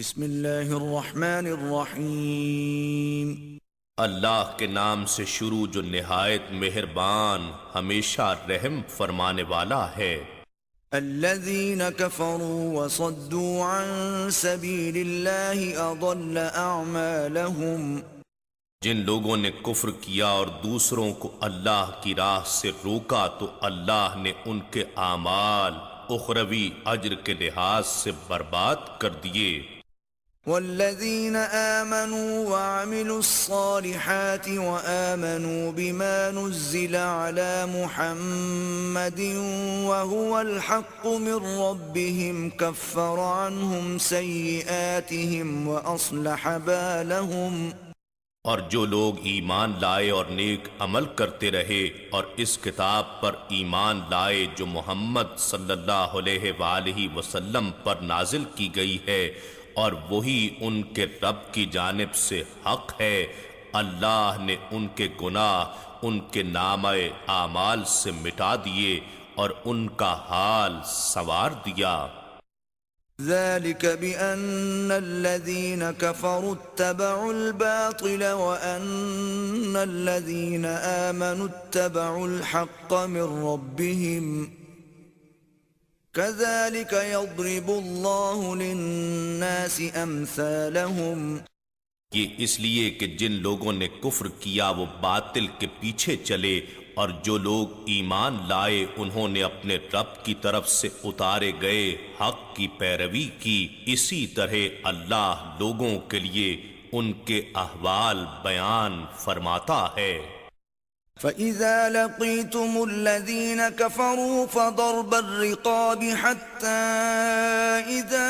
بسم اللہ الرحمن الرحیم۔ اللہ کے نام سے شروع جو نہایت مہربان ہمیشہ رحم فرمانے والا ہے۔ الذین کفروا وصدوا عن سبیل اللہ اضل اعمالہم۔ جن لوگوں نے کفر کیا اور دوسروں کو اللہ کی راہ سے روکا تو اللہ نے ان کے اعمال اخروی اجر کے لحاظ سے برباد کر دیے۔ والذین آمنوا وعملوا الصالحات وآمنوا بما نزل على محمد وهو الحق من ربهم كفر عنهم سيئاتهم وأصلح بالهم۔ اور جو لوگ ایمان لائے اور نیک عمل کرتے رہے اور اس کتاب پر ایمان لائے جو محمد صلی اللہ علیہ وآلہ وسلم پر نازل کی گئی ہے اور وہی ان کے رب کی جانب سے حق ہے، اللہ نے ان کے گناہ ان کے نامہ اعمال سے مٹا دیے اور ان کا حال سنوار دیا۔ ذلك بأن الذين كفروا اتبعوا الباطل وأن الذين آمنوا اتبعوا الحق من ربهم كذلك يضرب الله للناس أمثالهم۔ یہ اس لیے کہ جن لوگوں نے کفر کیا وہ باطل کے پیچھے چلے اور جو لوگ ایمان لائے انہوں نے اپنے رب کی طرف سے اتارے گئے حق کی پیروی کی، اسی طرح اللہ لوگوں کے لیے ان کے احوال بیان فرماتا ہے۔ فَإِذَا لَقِيتُمُ الَّذِينَ كَفَرُوا فَضَرْبَ الرِّقَابِ حَتَّى إِذَا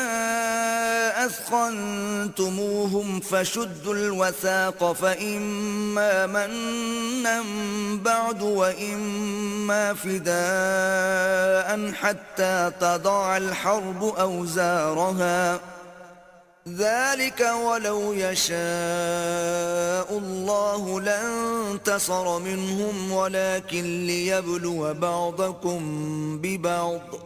أَثْخَنْتُمُوهُمْ فَشُدُّوا الْوَثَاقَ فَإِمَّا مَنًّا بَعْدُ وَإِمَّا فِدَاءً حَتَّى تَضَعَ الْحَرْبُ أَوْزَارَهَا ذَلِكَ وَلَوْ يَشَاءُ اللَّهُ لَانتَصَرَ مِنْهُمْ وَلَكِنْ لِيَبْلُوَ بَعْضَكُمْ بِبَعْضٍ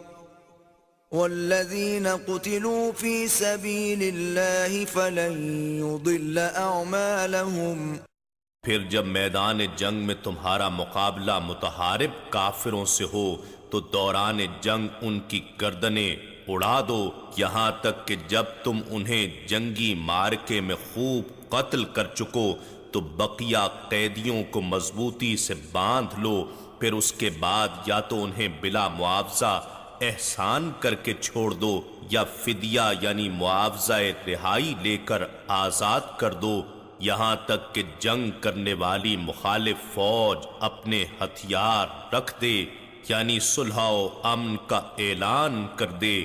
وَالَّذِينَ قُتِلُوا فِي سَبِيلِ اللَّهِ فَلَنْ يُضِلَّ أَعْمَالَهُمْ۔ پھر جب میدان جنگ میں تمہارا مقابلہ متحارب کافروں سے ہو تو دوران جنگ ان کی گردنیں اڑا دو یہاں تک کہ جب تم انہیں جنگی مارکے میں خوب قتل کر چکو تو بقیہ قیدیوں کو مضبوطی سے باندھ لو، پھر اس کے بعد یا تو انہیں بلا معاوضہ احسان کر کے چھوڑ دو یا فدیہ یعنی معاوضہ رہائی لے کر آزاد کر دو، یہاں تک کہ جنگ کرنے والی مخالف فوج اپنے ہتھیار رکھ دے یعنی صلح و امن کا اعلان کر دے۔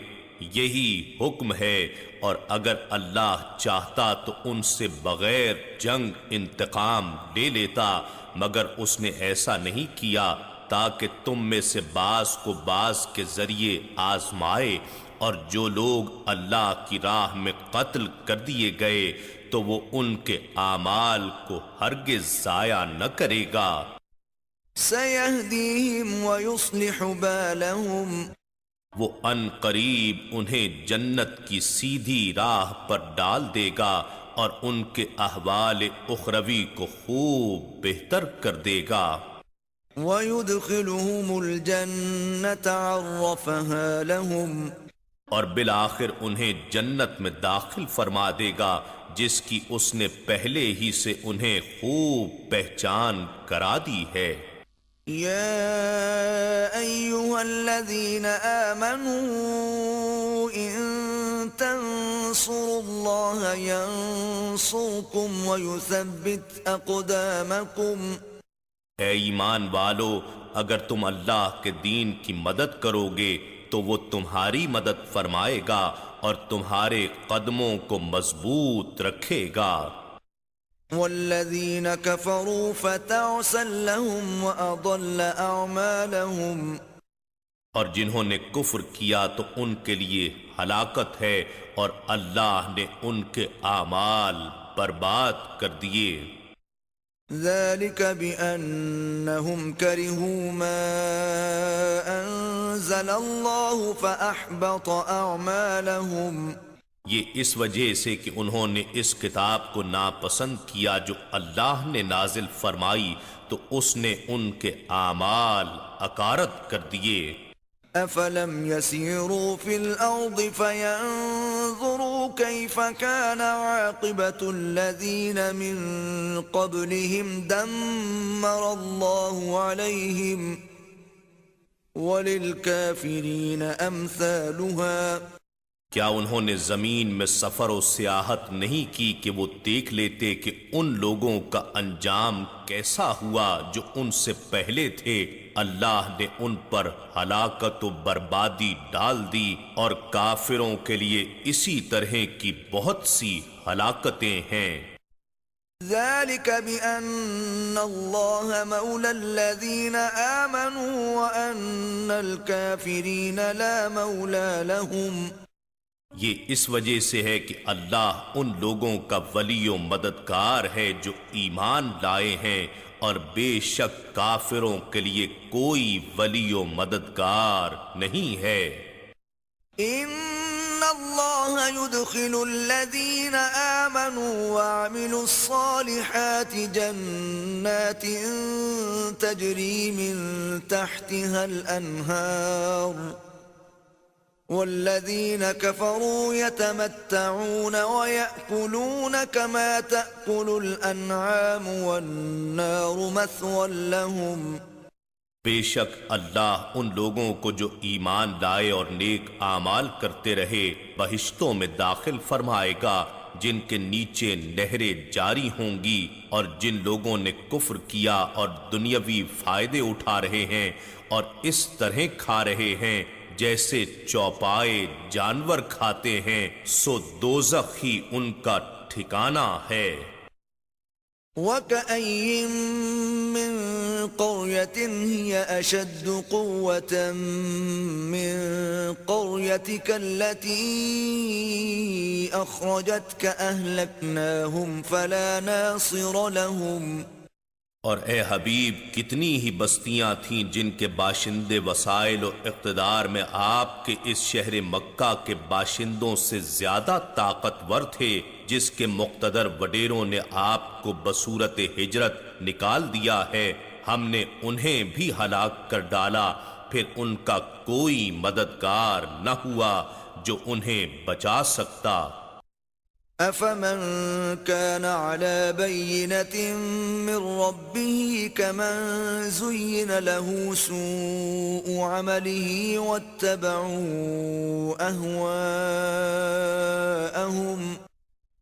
یہی حکم ہے، اور اگر اللہ چاہتا تو ان سے بغیر جنگ انتقام لے لیتا، مگر اس نے ایسا نہیں کیا تاکہ تم میں سے بعض کو بعض کے ذریعے آزمائے، اور جو لوگ اللہ کی راہ میں قتل کر دیے گئے تو وہ ان کے اعمال کو ہرگز ضائع نہ کرے گا۔ سَيَهْدِيهِمْ وَيُصْلِحُ بَالَهُمْ۔ وہ ان قریب انہیں جنت کی سیدھی راہ پر ڈال دے گا اور ان کے احوال اخروی کو خوب بہتر کر دے گا۔ وَيُدْخِلُهُمُ الْجَنَّةَ عَرَّفَهَا لَهُمْ۔ اور بالآخر انہیں جنت میں داخل فرما دے گا جس کی اس نے پہلے ہی سے انہیں خوب پہچان کرا دی ہے۔ يَا أَيُّهَا الَّذِينَ آمَنُوا إِن تَنصُرُوا اللَّهَ يَنصُرْكُمْ وَيُثَبِّتْ أَقْدَامَكُمْ۔ اے ایمان والو، اگر تم اللہ کے دین کی مدد کرو گے تو وہ تمہاری مدد فرمائے گا اور تمہارے قدموں کو مضبوط رکھے گا۔ وَالَّذِينَ كَفَرُوا فَتَعْسًا لَهُمْ وَأَضَلَّ أَعْمَالَهُمْ۔ اور جنہوں نے کفر کیا تو ان کے لیے ہلاکت ہے اور اللہ نے ان کے اعمال برباد کر دیے۔ ذَلِكَ بِأَنَّهُمْ كَرِهُوا مَا أَنزَلَ اللَّهُ فَأَحْبَطَ أَعْمَالَهُمْ۔ یہ اس وجہ سے کہ انہوں نے اس کتاب کو ناپسند کیا جو اللہ نے نازل فرمائی تو اس نے ان کے اعمال اکارت کر دیے۔ أفلم يسيروا في الأرض فينظروا كيف كان عاقبة الذين من قبلهم دمر الله عليهم وللكافرين أمثالها۔ کیا انہوں نے زمین میں سفر و سیاحت نہیں کی کہ وہ دیکھ لیتے کہ ان لوگوں کا انجام کیسا ہوا جو ان سے پہلے تھے؟ اللہ نے ان پر ہلاکت و بربادی ڈال دی، اور کافروں کے لیے اسی طرح کی بہت سی ہلاکتیں ہیں۔ ذلك بأن الله مولى الذين آمنوا وأن الكافرين لا مولى لهم۔ یہ اس وجہ سے ہے کہ اللہ ان لوگوں کا ولی و مددگار ہے جو ایمان لائے ہیں، اور بے شک کافروں کے لیے کوئی ولی و مددگار نہیں ہے۔ ان اللہ يدخل الذین آمنوا وعملوا الصالحات جنات تجری من تحتها الانہار والذین كفروا يتمتعون ويأكلون كما تأكل الأنعام والنار مثوى لهم۔ بے شک اللہ ان لوگوں کو جو ایمان لائے اور نیک اعمال کرتے رہے بہشتوں میں داخل فرمائے گا، جن کے نیچے نہریں جاری ہوں گی، اور جن لوگوں نے کفر کیا اور دنیاوی فائدے اٹھا رہے ہیں اور اس طرح کھا رہے ہیں جیسے چوپائے جانور کھاتے ہیں، سو دوزخ ہی ان کا ٹھکانہ ہے۔ وَكَأَيٍّ مِّن قَرْيَةٍ هِيَ أَشَدُّ قُوَّةً مِّن قَرْيَتِكَ الَّتِي أَخْرَجَتْكَ أَهْلَكْنَاهُمْ فَلَا نَاصِرَ لَهُمْ۔ اور اے حبیب کتنی ہی بستیاں تھیں جن کے باشندے وسائل و اقتدار میں آپ کے اس شہر مکہ کے باشندوں سے زیادہ طاقتور تھے، جس کے مقتدر وڈیروں نے آپ کو بصورت ہجرت نکال دیا ہے، ہم نے انہیں بھی ہلاک کر ڈالا، پھر ان کا کوئی مددگار نہ ہوا جو انہیں بچا سکتا۔ أَفَمَنْ كَانَ عَلَى بَيِّنَةٍ مِّن رَّبِّهِ كَمَنْ زُيِّنَ لَهُ سُوءُ عَمَلِهِ وَاتَّبَعُوا أَهْوَاءَهُمْ۔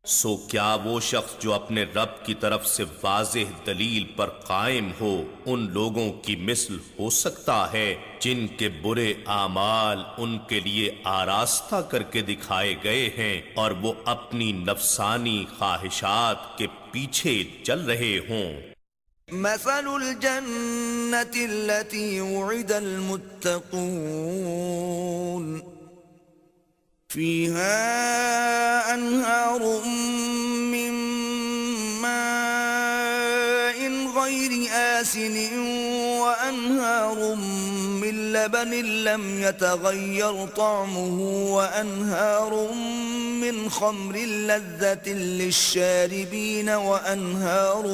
سو کیا وہ شخص جو اپنے رب کی طرف سے واضح دلیل پر قائم ہو ان لوگوں کی مثل ہو سکتا ہے جن کے برے اعمال ان کے لیے آراستہ کر کے دکھائے گئے ہیں اور وہ اپنی نفسانی خواہشات کے پیچھے چل رہے ہوں؟ مثل الجنة التي وعد المتقون فيها أنهار من ماء غير آسن وأنهار من لبن لم يتغير طعمه وأنهار من خمر لذة للشاربين وأنهار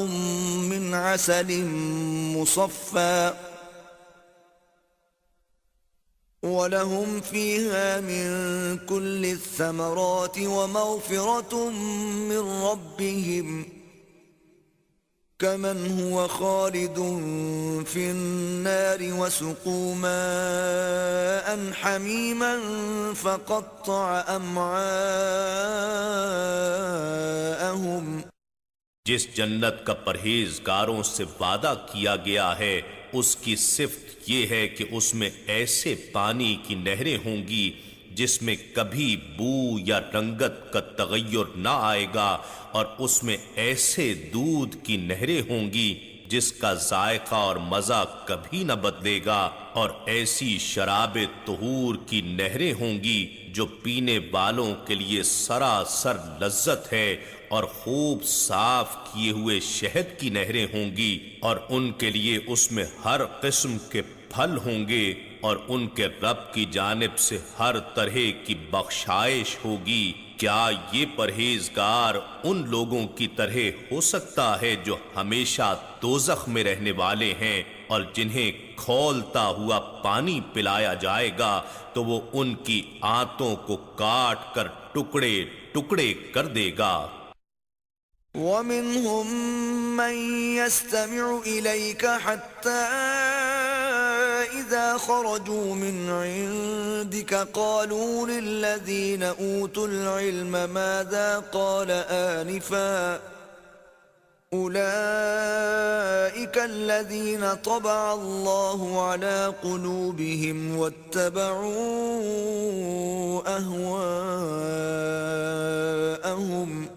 من عسل مصفى وَلَهُمْ فِيهَا مِن كُلِّ الثَّمَرَاتِ وَمَغْفِرَةٌ مِّن رَّبِّهِمْ كَمَنْ هُوَ خَالِدٌ فِي النَّارِ وَسُقُوا مَاءً حَمِيمًا فَقَطَّعَ أَمْعَاءَهُمْ۔ جس جنت کا پرہیزگاروں سے وعدہ کیا گیا ہے اس کی صفت یہ ہے کہ اس میں ایسے پانی کی نہریں ہوں گی جس میں کبھی بو یا رنگت کا تغیر نہ آئے گا، اور اس میں ایسے دودھ کی نہریں ہوں گی جس کا ذائقہ اور مزہ کبھی نہ بدلے گا، اور ایسی شراب طہور کی نہریں ہوں گی جو پینے والوں کے لیے سراسر لذت ہے، اور خوب صاف کیے ہوئے شہد کی نہریں ہوں گی، اور ان کے لیے اس میں ہر قسم کے پھل ہوں گے، اور ان کے رب کی جانب سے ہر طرح کی بخشائش ہوگی۔ کیا یہ پرہیزگار ان لوگوں کی طرح ہو سکتا ہے جو ہمیشہ دوزخ میں رہنے والے ہیں اور جنہیں کھولتا ہوا پانی پلایا جائے گا تو وہ ان کی آنتوں کو کاٹ کر ٹکڑے ٹکڑے کر دے گا۔ ومنهم من يستمع إليك حتى إذا خرجوا من عندك قالوا للذين أوتوا العلم ماذا قال آنفا أولئك الذين طبع الله على قلوبهم واتبعوا أهواءهم۔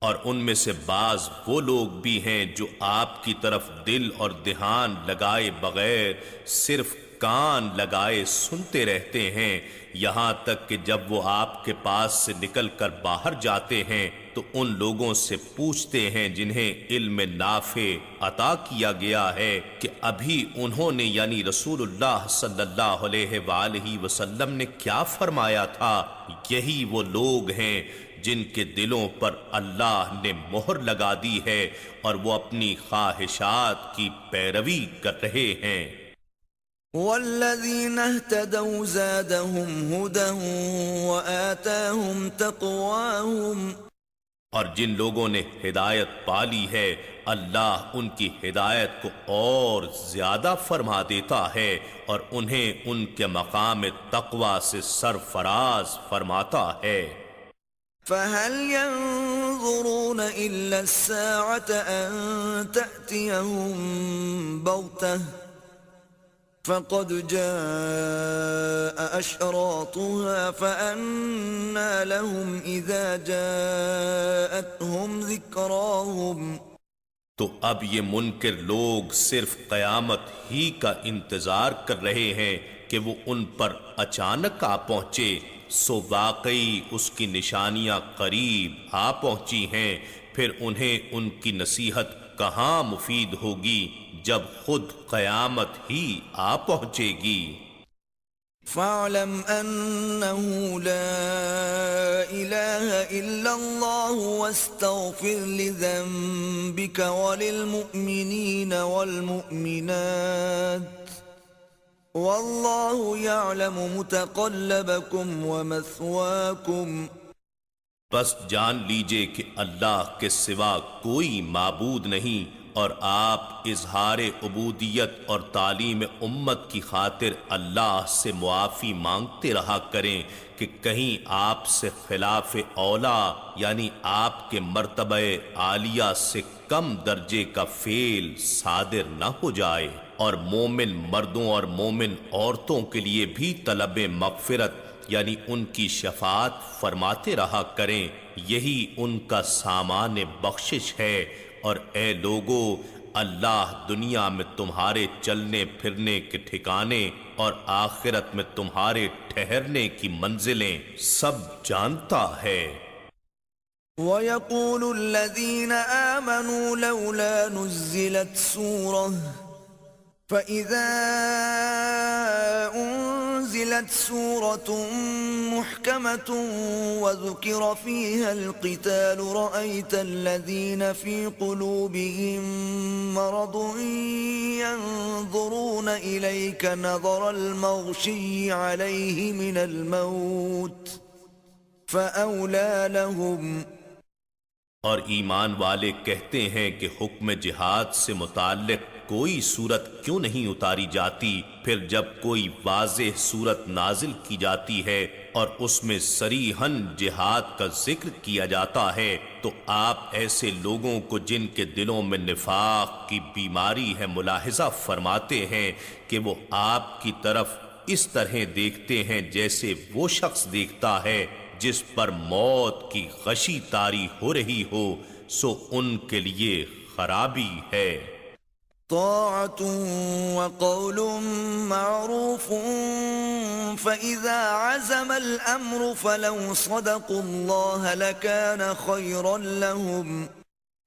اور ان میں سے بعض وہ لوگ بھی ہیں جو آپ کی طرف دل اور دھیان لگائے بغیر صرف کان لگائے سنتے رہتے ہیں، یہاں تک کہ جب وہ آپ کے پاس سے نکل کر باہر جاتے ہیں تو ان لوگوں سے پوچھتے ہیں جنہیں علم نافع عطا کیا گیا ہے کہ ابھی انہوں نے یعنی رسول اللہ صلی اللہ علیہ وآلہ وسلم نے کیا فرمایا تھا۔ یہی وہ لوگ ہیں جن کے دلوں پر اللہ نے مہر لگا دی ہے اور وہ اپنی خواہشات کی پیروی کر رہے ہیں۔ والذین اہتدوا زادهم ہدی وآتاهم تقواهم۔ اور جن لوگوں نے ہدایت پالی ہے اللہ ان کی ہدایت کو اور زیادہ فرما دیتا ہے اور انہیں ان کے مقام تقوی سے سرفراز فرماتا ہے۔ فهل ينظرون إلا الساعة أن تأتيهم بغتة فقد جاء أشراطها فأنى لهم إذا جاءتهم ذكراهم۔ تو اب یہ منکر لوگ صرف قیامت ہی کا انتظار کر رہے ہیں کہ وہ ان پر اچانک آ پہنچے، سو واقعی اس کی نشانیاں قریب آ پہنچی ہیں، پھر انہیں ان کی نصیحت کہاں مفید ہوگی جب خود قیامت ہی آ پہنچے گی۔ فاعلم انه لا الہ الا اللہ واستغفر لذنبك وللمؤمنین والمؤمنات واللہ یعلم متقلبکم ومثواکم۔ بس جان لیجئے کہ اللہ کے سوا کوئی معبود نہیں، اور آپ اظہار عبودیت اور تعلیم امت کی خاطر اللہ سے معافی مانگتے رہا کریں کہ کہیں آپ سے خلاف اولا یعنی آپ کے مرتبہ عالیہ سے کم درجے کا فعل صادر نہ ہو جائے۔ اور مومن مردوں اور مومن عورتوں کے لیے بھی طلب مغفرت یعنی ان کی شفاعت فرماتے رہا کریں، یہی ان کا سامان بخشش ہے۔ اور اے لوگو، اللہ دنیا میں تمہارے چلنے پھرنے کے ٹھکانے اور آخرت میں تمہارے ٹھہرنے کی منزلیں سب جانتا ہے۔ وَيَقُولُ الَّذِينَ آمَنُوا لَوْلَا نُزِّلَتْ سُورَةٌ فَإِذَا أُنزِلَتْ سُورَةٌ مُحْكَمَةٌ وَذُكِرَ فِيهَا الْقِتَالُ رَأَيْتَ الَّذِينَ فِي قُلُوبِهِم مَّرَضٌ يَنظُرُونَ إِلَيْكَ نَظَرَ الْمَغْشِيِّ عَلَيْهِ مِنَ الْمَوْتِ فَأَوْلَى لَهُمْ۔ اور ایمان والے کہتے ہیں کہ حکم جہاد سے متعلق کوئی صورت کیوں نہیں اتاری جاتی، پھر جب کوئی واضح صورت نازل کی جاتی ہے اور اس میں صریحاً جہاد کا ذکر کیا جاتا ہے تو آپ ایسے لوگوں کو جن کے دلوں میں نفاق کی بیماری ہے ملاحظہ فرماتے ہیں کہ وہ آپ کی طرف اس طرح دیکھتے ہیں جیسے وہ شخص دیکھتا ہے جس پر موت کی غشی طاری ہو رہی ہو، سو ان کے لیے خرابی ہے۔ طاعة وقول معروف فإذا عزم الأمر فلو صدقوا الله لكان خيرا لهم۔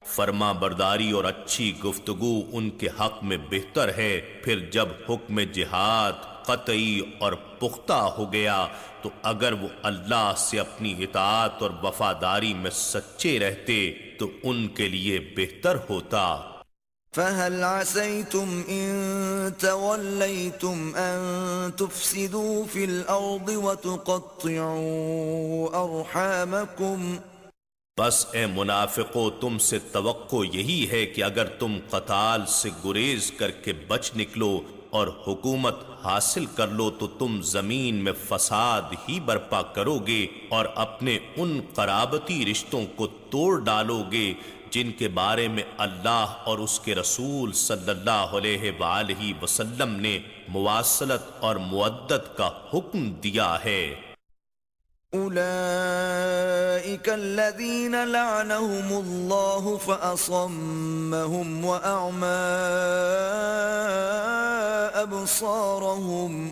فرما برداری اور اچھی گفتگو ان کے حق میں بہتر ہے، پھر جب حکم جہاد قطعی اور پختہ ہو گیا تو اگر وہ اللہ سے اپنی اطاعت اور وفاداری میں سچے رہتے تو ان کے لیے بہتر ہوتا۔ فَهَلْ عَسَيْتُمْ إِن تَوَلَّيْتُمْ أَن تُفْسِدُوا فِي الْأَرْضِ وَتُقَطِّعُوا أَرْحَامَكُمْ۔ بس اے منافقو، تم سے توقع یہی ہے کہ اگر تم قتال سے گریز کر کے بچ نکلو اور حکومت حاصل کر لو تو تم زمین میں فساد ہی برپا کرو گے اور اپنے ان قرابتی رشتوں کو توڑ ڈالو گے جن کے بارے میں اللہ اور اس کے رسول صلی اللہ علیہ وآلہ وسلم نے مواصلت اور مودت کا حکم دیا ہے۔ أولئك الذين لعنهم الله فأصمهم وأعمى أبصارهم۔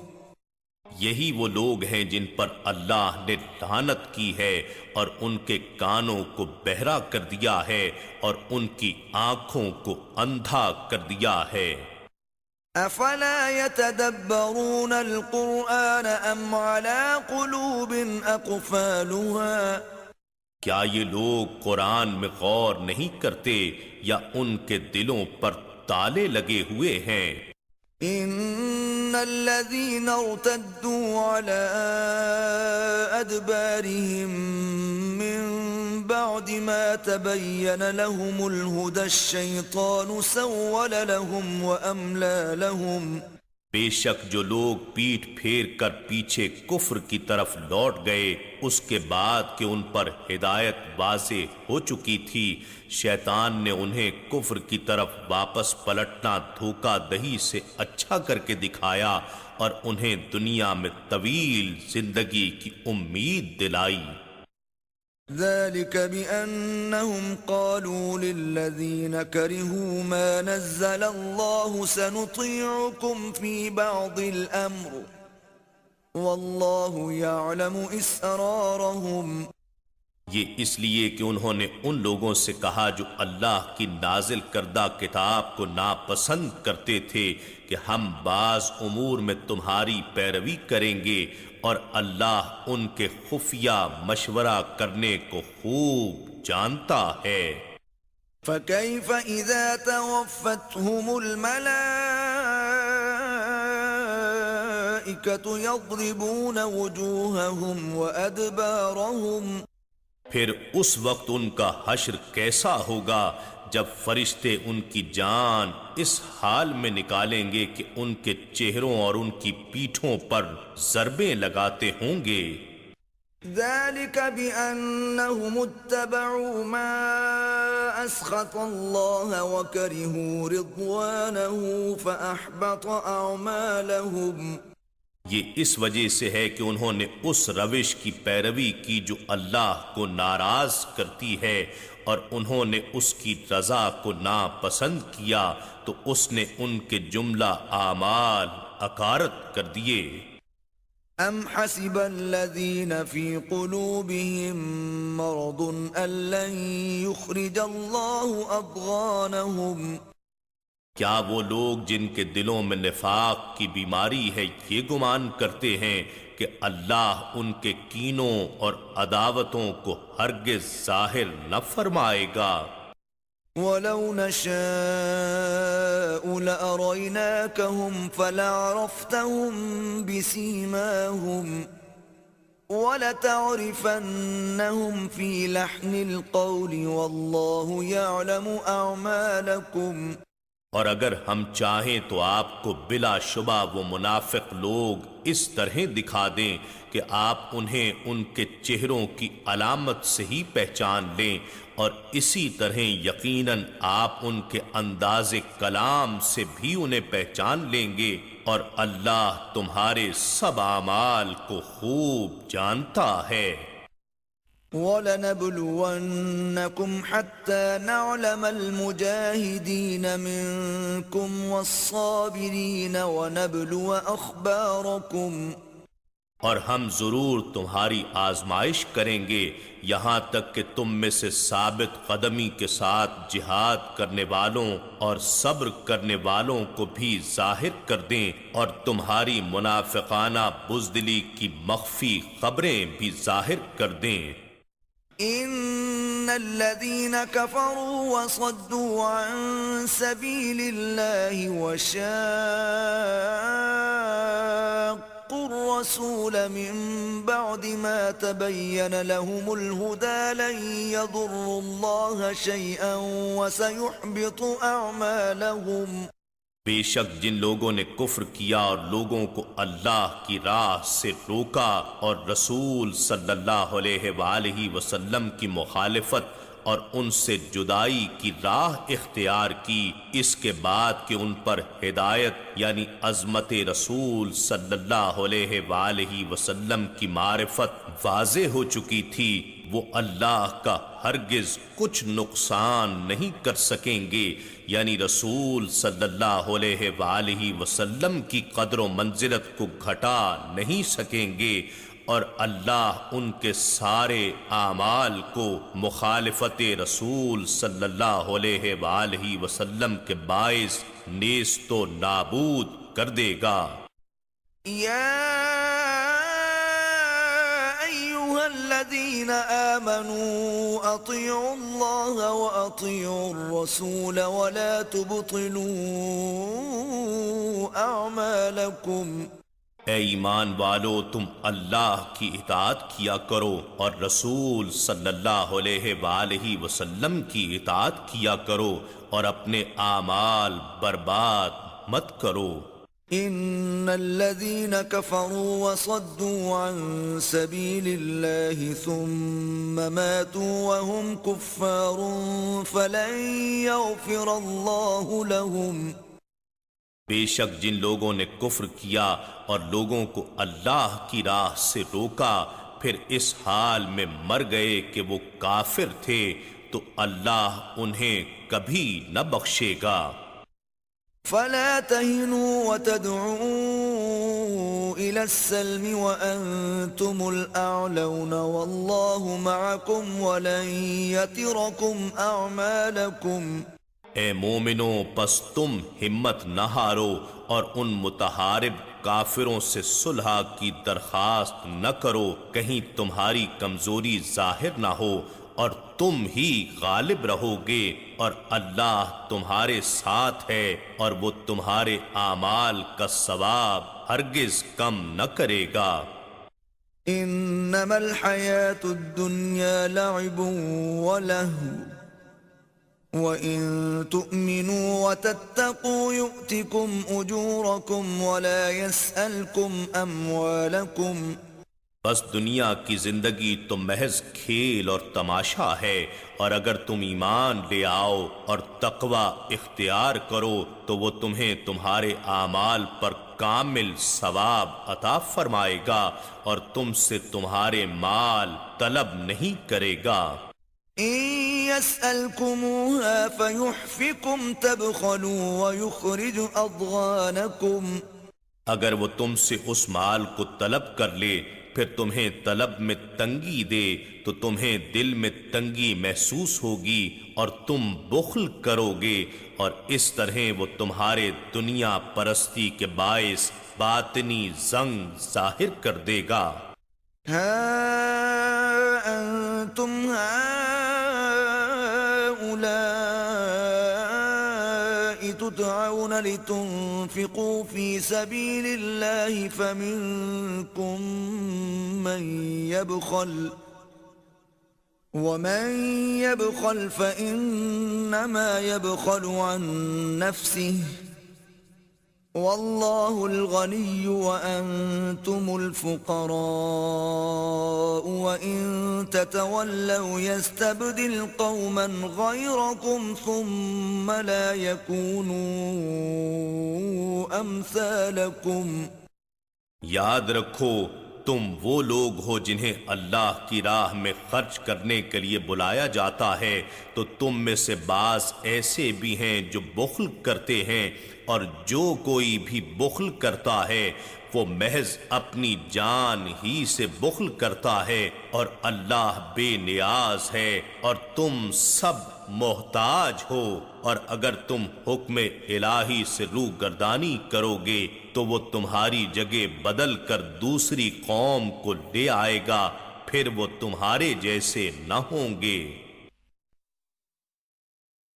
یہی وہ لوگ ہیں جن پر اللہ نے لعنت کی ہے اور ان کے کانوں کو بہرا کر دیا ہے اور ان کی آنکھوں کو اندھا کر دیا ہے۔ افلا يتدبرون القرآن ام على قلوب اقفالها۔ کیا یہ لوگ قرآن میں غور نہیں کرتے یا ان کے دلوں پر تالے لگے ہوئے ہیں؟ ان الذين ارتدوا على ادبارهم من بعد ما تبين لهم الهدى الشيطان سول لهم واملى لهم۔ بے شک جو لوگ پیٹھ پھیر کر پیچھے کفر کی طرف لوٹ گئے اس کے بعد کہ ان پر ہدایت واضح ہو چکی تھی، شیطان نے انہیں کفر کی طرف واپس پلٹنا دھوکہ دہی سے اچھا کر کے دکھایا اور انہیں دنیا میں طویل زندگی کی امید دلائی۔ ذلك بأنهم قالوا للذين كرهوا ما نزل الله سنطيعكم في بعض الأمر والله يعلم إسرارهم۔ یہ اس لیے کہ انہوں نے ان لوگوں سے کہا جو اللہ کی نازل کردہ کتاب کو ناپسند کرتے تھے کہ ہم بعض امور میں تمہاری پیروی کریں گے اور اللہ ان کے خفیہ مشورہ کرنے کو خوب جانتا ہے۔ فَكَيْفَ إِذَا تَوَفَّتْهُمُ الْمَلَائِكَةُ يَضْرِبُونَ وُجُوهَهُمْ وَأَدْبَارَهُمْ۔ پھر اس وقت ان کا حشر کیسا ہوگا جب فرشتے ان کی جان اس حال میں نکالیں گے کہ ان کے چہروں اور ان کی پیٹھوں پر ضربیں لگاتے ہوں گے۔ ذلك بأنهم اتبعوا ما أسخط الله وكرهوا رضوانه فأحبط أعمالهم۔ یہ اس وجہ سے ہے کہ انہوں نے اس روش کی پیروی کی جو اللہ کو ناراض کرتی ہے اور انہوں نے اس کی رضا کو ناپسند کیا تو اس نے ان کے جملہ اعمال اکارت کر دیے۔ ام حسب الذين في قلوبهم مرض ان لن يخرج الله اضغانهم۔ کیا وہ لوگ جن کے دلوں میں نفاق کی بیماری ہے یہ گمان کرتے ہیں کہ اللہ ان کے کینوں اور عداوتوں کو ہرگز ظاہر نہ فرمائے گا؟ وَلَوْ نَشَاءُ لَأَرَيْنَاكَهُمْ فَلَعَرَفْتَهُمْ بِسِيمَاهُمْ وَلَتَعْرِفَنَّهُمْ فِي لَحْنِ الْقَوْلِ وَاللَّهُ يَعْلَمُ أَعْمَالَكُمْ۔ اور اگر ہم چاہیں تو آپ کو بلا شبہ وہ منافق لوگ اس طرح دکھا دیں کہ آپ انہیں ان کے چہروں کی علامت سے ہی پہچان لیں، اور اسی طرح یقیناً آپ ان کے انداز کلام سے بھی انہیں پہچان لیں گے، اور اللہ تمہارے سب اعمال کو خوب جانتا ہے۔ وَلَنَبْلُوَنَّكُمْ حَتَّى نَعْلَمَ الْمُجَاهِدِينَ مِنْكُمْ وَالصَّابِرِينَ وَنَبْلُوَ أَخْبَارَكُمْ۔ اور ہم ضرور تمہاری آزمائش کریں گے یہاں تک کہ تم میں سے ثابت قدمی کے ساتھ جہاد کرنے والوں اور صبر کرنے والوں کو بھی ظاہر کر دیں اور تمہاری منافقانہ بزدلی کی مخفی خبریں بھی ظاہر کر دیں۔ ان الذين كفروا وصدوا عن سبيل الله وشاقوا الرسول من بعد ما تبين لهم الهدى لن يضروا الله شيئا وسيحبط اعمالهم۔ بے شک جن لوگوں نے کفر کیا اور لوگوں کو اللہ کی راہ سے روکا اور رسول صلی اللہ علیہ وآلہ وسلم کی مخالفت اور ان سے جدائی کی راہ اختیار کی، اس کے بعد کہ ان پر ہدایت یعنی عظمت رسول صلی اللہ علیہ وآلہ وسلم کی معرفت واضح ہو چکی تھی، وہ اللہ کا ہرگز کچھ نقصان نہیں کر سکیں گے، یعنی رسول صلی اللہ علیہ وآلہ وسلم کی قدر و منزلت کو گھٹا نہیں سکیں گے، اور اللہ ان کے سارے اعمال کو مخالفت رسول صلی اللہ علیہ وآلہ وسلم کے باعث نیست و نابود کر دے گا۔ الذين آمنوا أطيعوا الله وأطيعوا الرسول ولا تبطلوا أعمالكم۔ اے ایمان والو، تم اللہ کی اطاعت کیا کرو اور رسول صلی اللہ علیہ وآلہ وسلم کی اطاعت کیا کرو اور اپنے اعمال برباد مت کرو۔ ان الذين كفروا وصدوا عن سبيل الله ثم ماتوا وهم كفار فلن يغفر الله لهم۔ بے شک جن لوگوں نے کفر کیا اور لوگوں کو اللہ کی راہ سے روکا پھر اس حال میں مر گئے کہ وہ کافر تھے تو اللہ انہیں کبھی نہ بخشے گا۔ فلا تهنوا وتدعوا إلى السلم وأنتم الأعلون والله معكم ولن يتركم أعمالكم۔ اے مومنو، پس تم ہمت نہ ہارو اور ان متحارب کافروں سے صلح کی درخواست نہ کرو، کہیں تمہاری کمزوری ظاہر نہ ہو اور تم ہی غالب رہو گے، اور اللہ تمہارے ساتھ ہے اور وہ تمہارے اعمال کا ثواب ہرگز کم نہ کرے گا۔ انما الحیاة الدنیا لعب ولہو وَإِن تُؤْمِنُوا وَتَتَّقُوا يُؤْتِكُمْ أُجُورَكُمْ وَلَا يَسْأَلْكُمْ أَمْوَالَكُمْ۔ بس دنیا کی زندگی تو محض کھیل اور تماشا ہے، اور اگر تم ایمان لے آؤ اور تقوی اختیار کرو تو وہ تمہیں تمہارے اعمال پر کامل ثواب عطا فرمائے گا اور تم سے تمہارے مال طلب نہیں کرے گا۔ إِن يَسْأَلْكُمُوهَا فَيُحْفِكُمْ تَبْخَلُوا وَيُخْرِجُ أَضْغَانَكُمْ۔ اگر وہ تم سے اس مال کو طلب کر لے پھر تمہیں طلب میں تنگی دے تو تمہیں دل میں تنگی محسوس ہوگی اور تم بخل کرو گے، اور اس طرح وہ تمہارے دنیا پرستی کے باعث باطنی زنگ ظاہر کر دے گا۔ ہاں انتم تدعون لتنفقوا في سبيل الله فمنكم من يبخل ومن يبخل فإنما يبخل عن نفسه والله الغني وأنتم الفقراء وإن تتولوا يستبدل قوما غيركم ثم لا يكونوا أمثالكم۔ یاد رکھو تم وہ لوگ ہو جنہیں اللہ کی راہ میں خرچ کرنے کے لیے بلایا جاتا ہے، تو تم میں سے بعض ایسے بھی ہیں جو بخل کرتے ہیں، اور جو کوئی بھی بخل کرتا ہے وہ محض اپنی جان ہی سے بخل کرتا ہے اور اللہ بے نیاز ہے اور تم سب محتاج ہو، اور اگر تم حکم الہی سے روگردانی کرو گے تو وہ تمہاری جگہ بدل کر دوسری قوم کو لے آئے گا، پھر وہ تمہارے جیسے نہ ہوں گے۔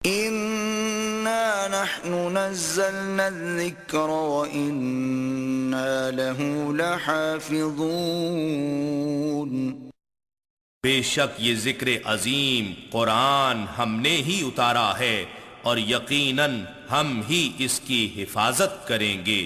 إِنَّا نَحْنُ نَزَّلْنَا الذِّكْرَ وَإِنَّا لَهُ لَحَافِظُونَ۔ بے شک یہ ذکر عظیم قرآن ہم نے ہی اتارا ہے اور یقیناً ہم ہی اس کی حفاظت کریں گے۔